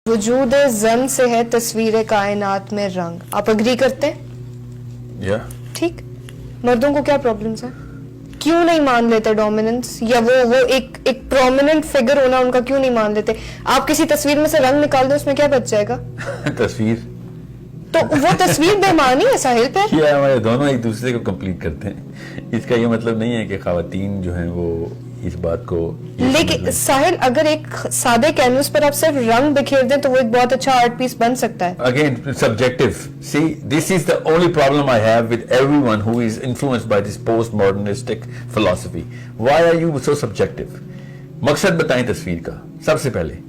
وجود زن سے ہے تصویر کائنات میں رنگ. آپ اگری کرتے ہیں؟ ٹھیک. مردوں کو کیا پرابلمس ہیں؟ کیوں نہیں مان لیتے ڈومیننس؟ یا وہ ایک پرومیننٹ فگر ہونا ان کا کیوں نہیں مان لیتے؟ آپ کسی تصویر میں سے رنگ نکال دیں، اس میں کیا بچ جائے گا؟ تصویر تو وہ تصویر بے معنی ہے ساحل پر. کیا ہمارے دونوں ایک دوسرے کو کمپلیٹ کرتے ہیں. اس کا یہ مطلب نہیں ہے کہ خواتین جو ہیں وہ اس بات کو. لیکن ساحل اگر ایک سادے کینوس پر آپ صرف رنگ بکھیر دیں تو وہ ایک بہت اچھا آرٹ پیس بن سکتا ہے. Again, subjective. See, this is the only problem I have with everyone who is influenced by this postmodernistic philosophy. Why are you so subjective? مقصد بتائیں تصویر کا سب سے پہلے.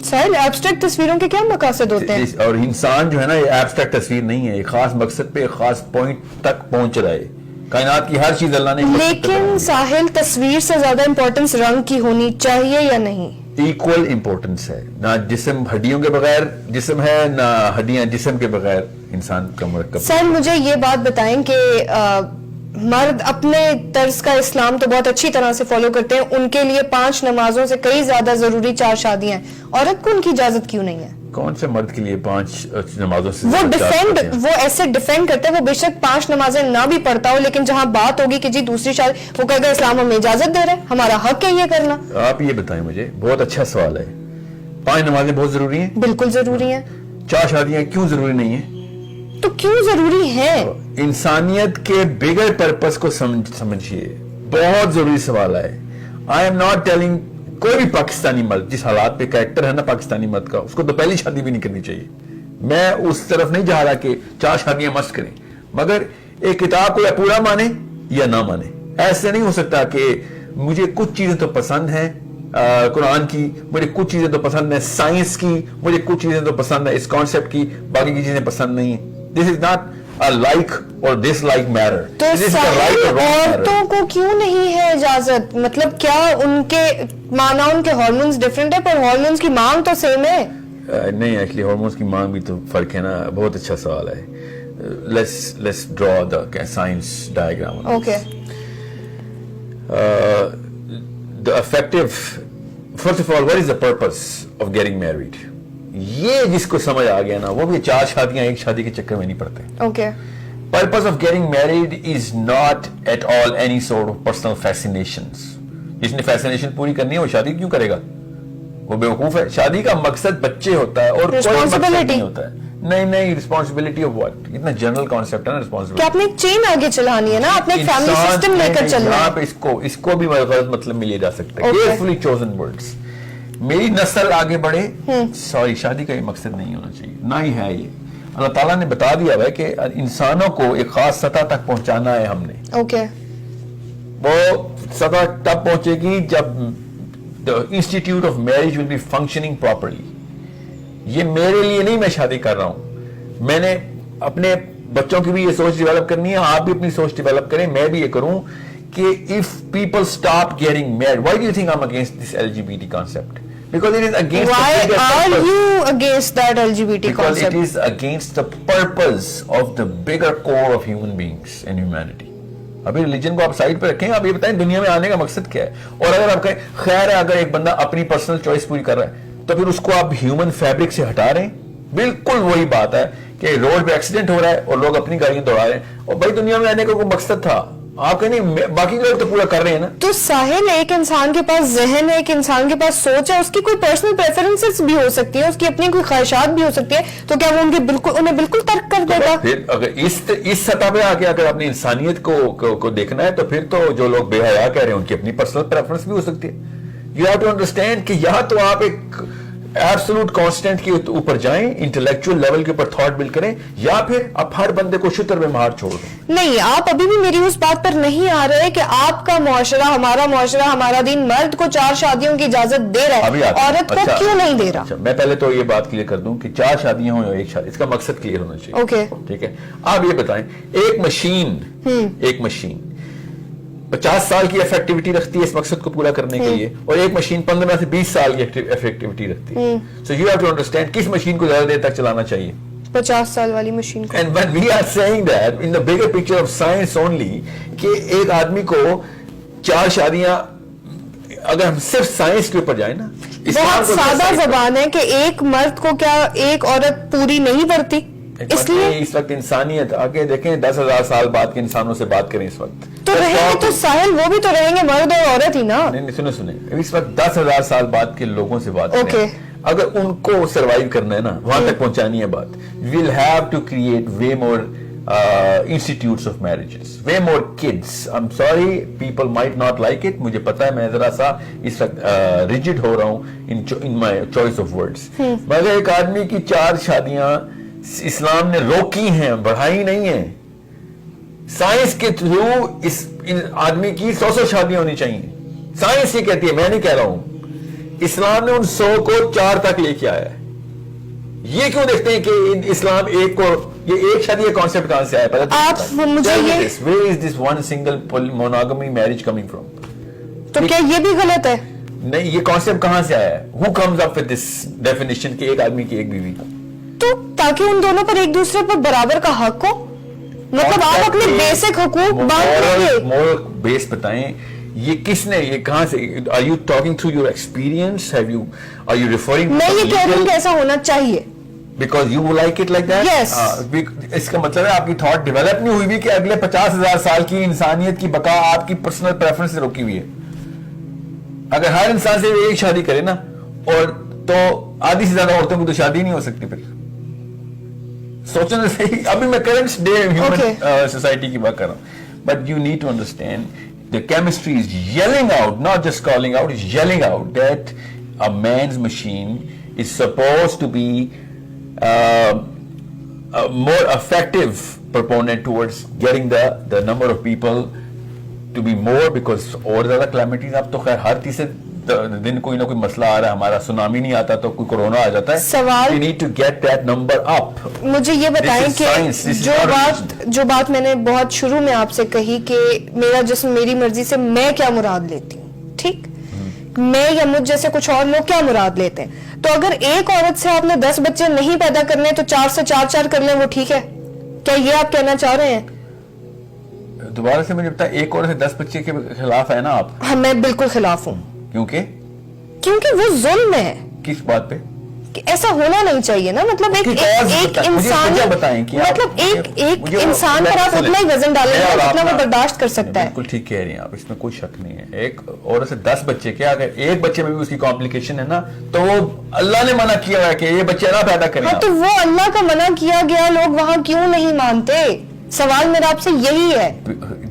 ساحل ایبسٹریکٹ تصویروں کے کیا مقاصد ہوتے ہیں؟ اور انسان جو ہے نا، یہ ایبسٹریکٹ تصویر نہیں ہے، ایک خاص مقصد پہ ایک خاص پوائنٹ تک پہنچ رہا ہے. کائنات کی ہر چیز اللہ نے. لیکن ساحل تصویر سے زیادہ امپورٹنس رنگ کی ہونی چاہیے یا نہیں؟ ایکول امپورٹنس ہے. نہ جسم ہڈیوں کے بغیر جسم ہے، نہ ہڈیاں جسم کے بغیر انسان کا مرکب. سر مجھے یہ بات بتائیں کہ مرد اپنے طرز کا اسلام تو بہت اچھی طرح سے فالو کرتے ہیں، ان کے لیے 5 نمازوں سے کئی زیادہ ضروری 4 شادیاں ہیں. عورت کو ان کی اجازت کیوں نہیں ہے؟ کون سے مرد کے لیے 5 نمازوں سے وہ ایسے ڈیفینڈ کرتے ہیں، وہ بے شک 5 نمازیں نہ بھی پڑھتا ہو، لیکن جہاں بات ہوگی کہ جی دوسری شادی، وہ کہے گا اسلام ہمیں اجازت دے رہے ہیں، ہمارا حق ہے یہ کرنا. آپ یہ بتائیں مجھے، بہت اچھا سوال ہے. 5 نمازیں بہت ضروری ہیں؟ بالکل ضروری ہیں. 4 شادیاں کیوں ضروری نہیں ہیں؟ تو کیوں ضروری ہیں؟ انسانیت کے بگر پرپس کو سمجھیے. بہت ضروری سوال ہے. آئی ایم ناٹ ٹیلنگ کوئی بھی پاکستانی مرد جس حالات پہ کریکٹر ہے نا پاکستانی مرد کا، اس کو تو پہلی شادی بھی نہیں کرنی چاہیے. میں اس طرف نہیں جا رہا کہ 4 شادیاں مست کریں، مگر ایک کتاب کو یا پورا مانے یا نہ مانے. ایسے نہیں ہو سکتا کہ مجھے کچھ چیزیں تو پسند ہیں قرآن کی، مجھے کچھ چیزیں تو پسند ہیں سائنس کی، مجھے کچھ چیزیں تو پسند ہیں اس کانسیپٹ کی، باقی کی چیزیں پسند نہیں ہیں. دس از ناٹ لائک اور ڈس لائک میٹر. تو عورتوں کو کیوں نہیں ہے اجازت؟ مطلب کیا ان کے مانا ان کے ہارمونز ڈفرینٹ ہے پر ہارمونز کی مانگ تو سیم ہے؟ نہیں، ایکچولی ہارمونز کی مانگ بھی تو فرق ہے نا. بہت اچھا سوال ہے. Let's draw the science diagram. Okay. the effective, first of all, what is the purpose of getting married? یہ جس کو سمجھ آ گیا نا، وہ بھی 4 شادیاں ایک شادی کے چکر میں نہیں پڑتے. Okay. Purpose of getting married is not at all any sort of personal fascinations. جس نے فیسنیشن پوری کرنی ہے وہ شادی کیوں کرے گا؟ وہ بیوقوف ہے. شادی کا مقصد بچے ہوتا ہے اور کوئی مقصد نہیں ہوتا ہے. نہیں، رسپانسبلٹی آف واٹ؟ اتنا جنرل کانسیپٹ ہے نا رسپانسبلٹی. کہ آپ نے ایک چین آگے چلانی ہے نا، آپ نے ایک فیملی سسٹم لے کر چلنا ہے. آپ اس کو بھی غلط مطلب میں لے جا سکتے ہیں. Carefully chosen words. میری نسل آگے بڑھے، سوری، شادی کا یہ مقصد نہیں ہونا چاہیے، نہ ہی ہے یہ. اللہ تعالیٰ نے بتا دیا ہے کہ انسانوں کو ایک خاص سطح تک پہنچانا ہے ہم نے. اوکے. وہ سطح تب پہنچے گی جب the institute of marriage will be functioning properly. یہ میرے لیے نہیں میں شادی کر رہا ہوں، میں نے اپنے بچوں کی بھی یہ سوچ ڈیولپ کرنی ہے. آپ بھی اپنی سوچ ڈیولپ کریں، میں بھی یہ کروں کہ if people stop getting married, why do you think I'm against this LGBT concept? Because it is against Why the bigger are purpose. you against that LGBT Because concept? it is against the purpose of the bigger core of human beings and humanity. ابھی religion کو آپ side پہ رکھیں، آپ یہ بتائیں دنیا میں آنے کا مقصد کیا ہے. اور اگر آپ کہیں خیر ہے، اگر ایک بندہ اپنی پرسنل چوائس پوری کر رہا ہے تو پھر اس کو آپ ہیومن فیبرک سے ہٹا رہے ہیں. بالکل وہی بات ہے کہ روڈ پہ ایکسیڈنٹ ہو رہا ہے اور لوگ اپنی گاڑیاں دوڑا رہے ہیں، اور بھائی دنیا میں آنے کا کوئی مقصد تھا. آپ کہیں نہیں، باقی لوگ تو پورا کر رہے ہیں نا. تو ساحل ایک انسان کے پاس ذہن ہے، ایک انسان کے پاس سوچ ہے، اس کی کوئی پرسنل پریفرنسز بھی ہو سکتی ہے، اس کی اپنی کوئی خواہشات بھی ہو سکتی ہے، تو کیا وہ انہیں بالکل ترک کر دے گا؟ پھر اگر اس سطح پہ آ کے اگر اپنی انسانیت کو دیکھنا ہے تو پھر تو جو لوگ بے حیا کہہ رہے ہیں ان کی اپنی پرسنل پریفرنس بھی ہو سکتی ہے. یو ہیو ٹو انڈرسٹینڈ کہ یا تو آپ ایک ایبسولوٹ کانسٹنٹ کے اوپر جائیں، انٹلیکچوئل لیول کے اوپر تھاٹ بلڈ کریں، یا پھر آپ ہر بندے کو شتر میں مار چھوڑ دیں. نہیں، آپ ابھی بھی میری اس بات پر نہیں آ رہے کہ آپ کا معاشرہ، ہمارا دین مرد کو 4 شادیوں کی اجازت دے رہا ہے، عورت کو کیوں نہیں دے رہا؟ میں پہلے تو یہ بات کلیئر کر دوں کہ 4 شادیاں ہوں یا ایک شادی، اس کا مقصد کلیئر ہونا چاہیے. اوکے. ٹھیک ہے. آپ یہ بتائیں، ایک مشین 50 سال کی افیکٹیوٹی رکھتی ہے اس مقصد کو پورا کرنے کے لیے، اور ایک مشین 15 سے 20 سال کی افیکٹیوٹی رکھتی ہے. So you have to understand کس مشین کو زیادہ دیر تک چلانا چاہیے. 50 سال والی مشین کو. And when we are saying that in the bigger picture of science only کہ ایک آدمی کو 4 شادیاں، اگر ہم صرف سائنس کے اوپر جائیں نا، بہت سادہ زبان ہے کہ ایک مرد کو کیا ایک عورت پوری نہیں پڑتی؟ اس لیے اس وقت انسانیت آگے دیکھیں 10,000 سال بعد کے انسانوں سے بات کریں اس وقت تو رہیں گے تو ساحل وہ بھی تو رہیں گے مرد اور عورت ہی نا. نہیں سنیں اس وقت 10,000 سال بعد کے لوگوں سے بات کریں. اگر ان کو سروائیو کرنا ہے نا وہاں تک پہنچانی ہے بات, we'll have to create way more institutes of marriages, way more kids. I'm sorry people might not like it, مجھے پتا ہے میں ذرا سا اس وقت rigid ہو رہا ہوں in my choice of words, مگر ایک آدمی کی 4 شادیاں اسلام نے روکی ہیں, بڑھائی نہیں ہیں. سائنس کے تھرو اس آدمی کی 100 شادیاں ہونی چاہیے. سائنس یہ کہتی ہے, میں نہیں کہہ رہا ہوں. اسلام نے ان 100 کو 4 تک لے کے آیا ہے. یہ کیوں دیکھتے ہیں کہ اسلام ایک کو یہ ایک شادی کا کانسیپٹ کہاں سے آیا؟ آپ مجھے یہ where is this one single monogamy marriage coming from? تو کیا یہ بھی غلط ہے؟ نہیں, یہ کانسیپٹ کہاں سے آیا ہے؟ who comes up with this definition کہ ایک آدمی کی ایک بیوی؟ تو تاکہ ان دونوں پر ایک دوسرے پر برابر کا حق ہو. مطلب آپ اپنے بیسک حقوق مورل بیس بتائیں. یہ کس نے, یہ کہاں سے, are you talking through your experience, are you referring to میں یہ کہہ رہا ہوں کہ ایسا ہونا چاہیے because you like it like that? Yes. اس کا مطلب ہے آپ کی تھاٹ ڈیولپ نہیں ہوئی بھی کہ اگلے 50,000 سال کی انسانیت کی بقا آپ کی پرسنل پریفرنس سے روکی ہوئی ہے. اگر ہر انسان سے ایک شادی کرے نا, اور تو آدھی سے زیادہ عورتوں کی تو شادی نہیں ہو سکتی. پھر سوچنا صحیح, ابھی میں کرنٹ ڈے ہیومن سوسائٹی کی بات کر رہا ہوں. But you need to understand the chemistry is yelling out, not just calling out, it's yelling out that a man's machine is supposed to be a more effective proponent towards getting the number of people to be more, because اور زیادہ calamities اب تو خیر ہر تیسرے دن کوئی نہ کوئی مسئلہ آ رہا ہے. ہمارا سونامی نہیں آتا تو کوئی کورونا آ جاتا ہے. سوال, we need to get that number up. مجھے یہ بتائیں کہ جو بات میں نے بہت شروع میں آپ سے کہی کہ میرا جسم میری مرضی سے, میں کیا مراد لیتی ہوں, ٹھیک, میں یا مجھ جیسے کچھ اور لوگ کیا مراد لیتے ہیں. تو اگر ایک عورت سے آپ نے 10 بچے نہیں پیدا کرنے تو 4 سے 4 کر لیں, وہ ٹھیک ہے کیا؟ یہ آپ کہنا چاہ رہے ہیں؟ دوبارہ سے مجھے بتا, ایک عورت سے 10 بچے کے خلاف ہے نا آپ؟ ہاں میں بالکل خلاف ہوں. کیونکہ وہ ظلم ہے. کس بات پہ؟ کہ ایسا ہونا نہیں چاہیے نا. مطلب ایک انسان, مطلب ایک انسان پر آپ اتنا ہی وزن ڈالیں گے جتنا وہ برداشت کر سکتا ہے. بالکل ٹھیک کہہ رہی ہیں آپ, اس میں کوئی شک نہیں ہے. ایک عورت سے 10 بچے کیا, اگر ایک بچے میں بھی اس کی کمپلیکیشن ہے نا, تو وہ اللہ نے منع کیا ہے کہ یہ بچے نہ پیدا کریں. تو وہ اللہ کا منع کیا گیا لوگ وہاں کیوں نہیں مانتے؟ سوال میرا آپ سے یہی ہے.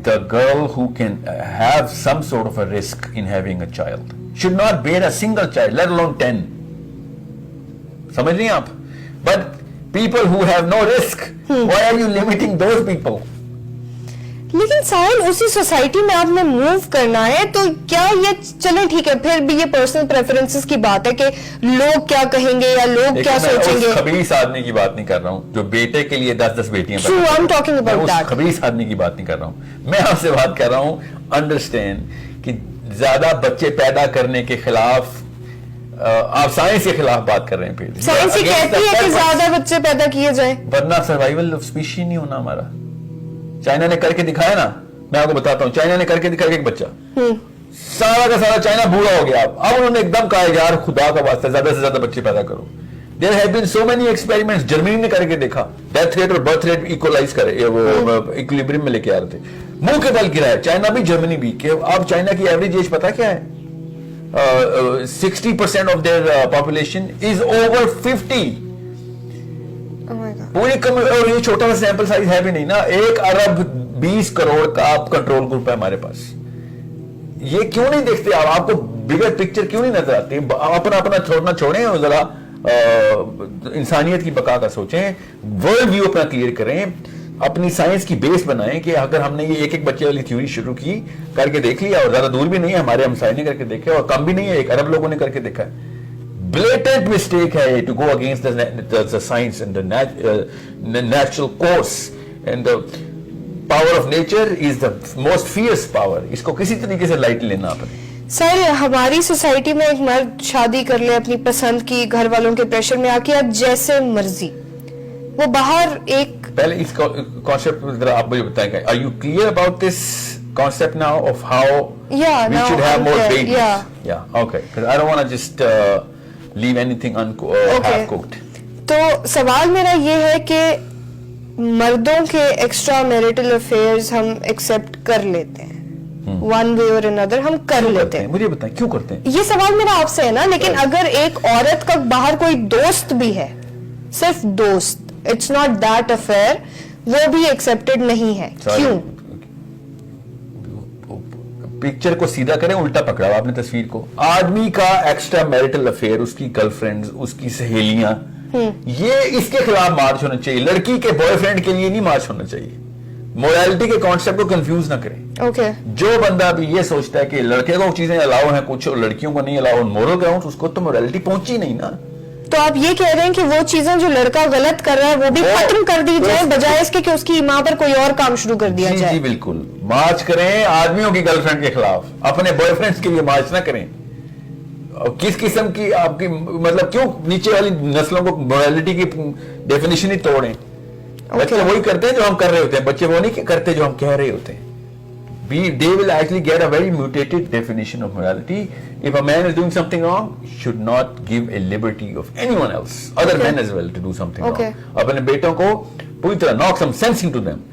The girl who can have some sort of a risk in having a child should not bear a single child, let alone 10. سمجھ رہی ہیں آپ؟ But people who have no risk, why are you limiting those people? لیکن ساحل اسی society میں آپ نے move کرنا ہے, تو کیا یہ چلیں ٹھیک ہے پھر بھی یہ پرسنل پریفرنسز کی بات ہے کہ لوگ کیا کہیں گے یا لوگ کیا سوچیں گے. میں اس خبیث آدمی کی بات نہیں کر رہا ہوں جو بیٹے کے لیے 10 بیٹیاں پیدا کرتا ہے. I'm talking about that. اس خبیث آدمی کی بات نہیں کر رہا ہوں. میں آپ سے بات کر رہا ہوں انڈرسٹینڈ کہ زیادہ بچے پیدا کرنے کے خلاف آپ سائنس کے خلاف بات کر رہے ہیں. پھر سائنس یہ کہتی ہے کہ زیادہ بچے پیدا کیے جائیں, ورنہ سروائیول آف اسپیشی نہیں ہونا ہمارا. چائنا نے کر کے دکھایا نا, میں آپ کو بتاتا ہوں, چائنا نے کر کے دکھایا ایک بچہ, سارا کا سارا چائنا بوڑھا ہو گیا. اب انہوں نے ایک دم کہا یار خدا کا واسطہ زیادہ سے زیادہ بچے پیدا کرو. There have been so many experiments. Germany نے کر کے دیکھا, ڈیتھ ریٹ اور برتھ ریٹ ایکولائز کرے, وہ ایکولیبریم میں لے کے آ رہے تھے. منہ کے بل گرا ہے چائنا بھی جرمنی بھی. کہ اب چائنا کی ایوریج ایج پتا کیا ہے؟ 60% of their population is over 50. پوری اور یہ چھوٹا سا سیمپل سائز ہے بھی نہیں نا. 1 ارب 20 کروڑ کا آپ کنٹرول گروپ ہے ہمارے پاس. یہ کیوں نہیں دیکھتے آپ کو بگر پکچر کیوں نہیں نظر آتی؟ اپنا چھوڑنا چھوڑیں اور ذرا انسانیت کی بقا کا سوچیں, ورلڈ ویو اپنا کلیئر کریں, اپنی سائنس کی بیس بنائیں کہ اگر ہم نے یہ ایک بچے والی تھیوری شروع کی, کر کے دیکھ لیا, اور زیادہ دور بھی نہیں ہے, ہمارے ہمسائے نے کر کے دیکھا اور کم بھی نہیں ہے, 1 ارب لوگوں نے کر کے دیکھا ہے. blatant mistake ہے to go against the science and the natural course, and the power of nature is the most fierce power. اس کو کسی طریقے سے لائٹ لینا پڑے. سر ہماری سوسائٹی میں ایک مرد شادی کر لے اپنی پسند کی, گھر والوں کے پریشر میں آ کے اب جیسے مرضی, وہ باہر ایک پہلے اس کانسیپٹ ذرا آپ مجھے بتائیں گے. Are you clear about this concept now of how Yeah, we now should have I'm more clear. babies. Yeah. Okay. Because I don't want to just leave anything Okay. half cooked. تو سوال میرا یہ ہے کہ مردوں کے extra marital affairs ہم accept کر لیتے ہیں ون وے اور اندر ہم کر لیتے ہیں. مجھے بتائیں کیوں کرتے ہیں؟ یہ سوال میرا آپ سے ہے نا, لیکن اگر ایک عورت کا باہر کوئی دوست بھی ہے, صرف دوست, اٹس ناٹ دیٹ افیئر, وہ بھی ایکسیپٹڈ نہیں ہے, کیوں؟ پکچر کو سیدھا کریں, الٹا پکڑا آپ نے تصویر کو. آدمی کا ایکسٹرا میریٹل افیئر, اس کی گرل فرینڈز, اس کی سہیلیاں, یہ اس کے خلاف مارچ ہونا چاہیے. لڑکی کے بوائے فرینڈ کے لیے نہیں مارچ ہونا چاہیے. مورالٹی کے کانسیپٹ کو کنفیوز نہ کریں. اوکے, جو بندہ بھی یہ سوچتا ہے کہ لڑکے کو چیزیں الاؤ ہیں کچھ اور لڑکیوں کو نہیں الاؤ, مورل گراؤنڈ, اس کو تو مورالٹی پہنچی نہیں نا. تو آپ یہ کہہ رہے ہیں کہ وہ چیزیں جو لڑکا غلط کر رہا ہے وہ بھی ختم کر دی جائے, بجائے اس کے کہ اس کی ماں پر کوئی اور کام شروع کر دیا جائے. جی بالکل, مارچ کریں آدمیوں کی گرل فرینڈ کے خلاف, اپنے بوائے فرینڈز کے لیے مارچ نہ کریں. کس قسم کی آپ کی مطلب کیوں نیچے والی نسلوں کو مورالٹی کی ڈیفینیشن ہی توڑیں. بچے وہی کرتے ہیں جو ہم کر رہے ہوتے ہیں, بچے وہ نہیں کرتے جو ہم کہہ رہے ہوتے ہیں. They will actually get a very mutated definition of morality. If a man is doing something wrong, should not give a liberty of anyone else, other men as well, to do something wrong. اپنے بیٹوں کو پوری طرح knock some sense into them.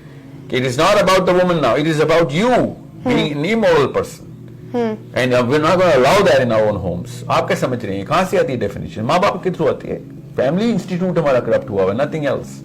It is not about the woman now, it is about you being an immoral person. And we're not going to allow that in our own homes. آپ کیا سمجھ رہے ہیں, کہاں سے آتی ہے definition? ماں باپ کے تھرو آتی ہے. فیملی انسٹیٹیوٹ ہمارا کرپٹ ہوا ہے, nothing else.